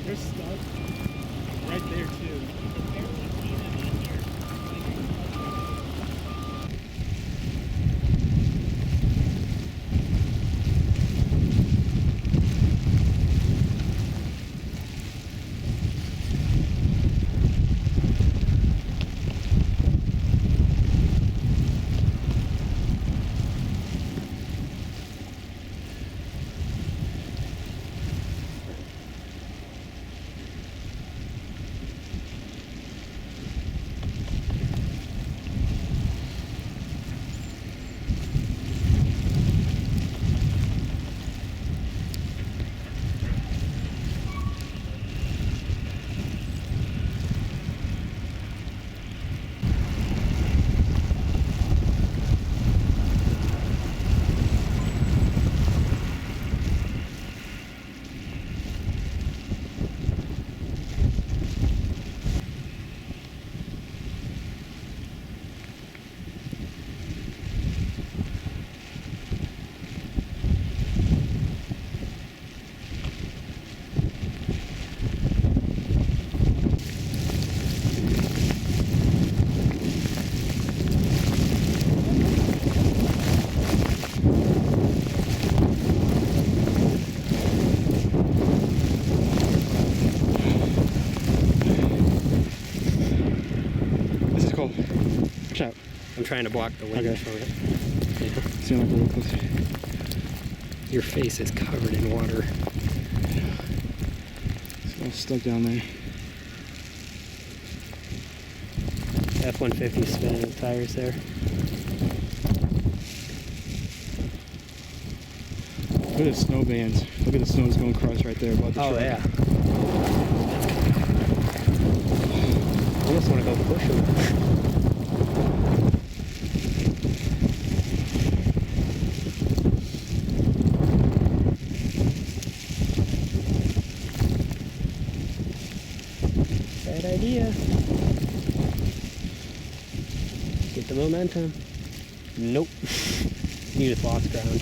They're stuck right there too. Watch out. I'm trying to block the wind from it. Yeah. See like a little closer. Your face is covered in water. It's all stuck down there. F-150 spinning the tires there. Look at the snow bands. Look at the snow that's going across right there above the truck. Oh yeah. I almost want to go push them. Bad idea. Get the momentum. Nope. You just lost ground.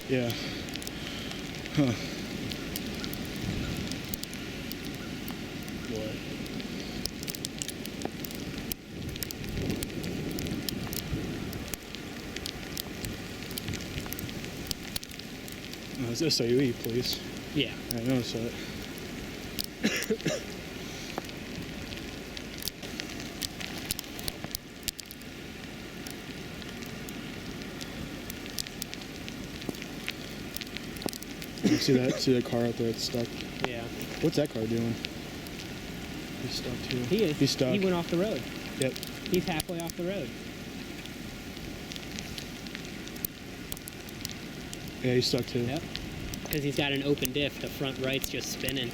Yeah. Huh. What? It's SIUE, please. Yeah. I noticed that. See that? See that car out there that's stuck? Yeah. What's that car doing? He's stuck too. He is. He's stuck. He went off the road. Yep. He's halfway off the road. Yeah, he's stuck too. Yep. Because he's got an open diff. The front right's just spinning.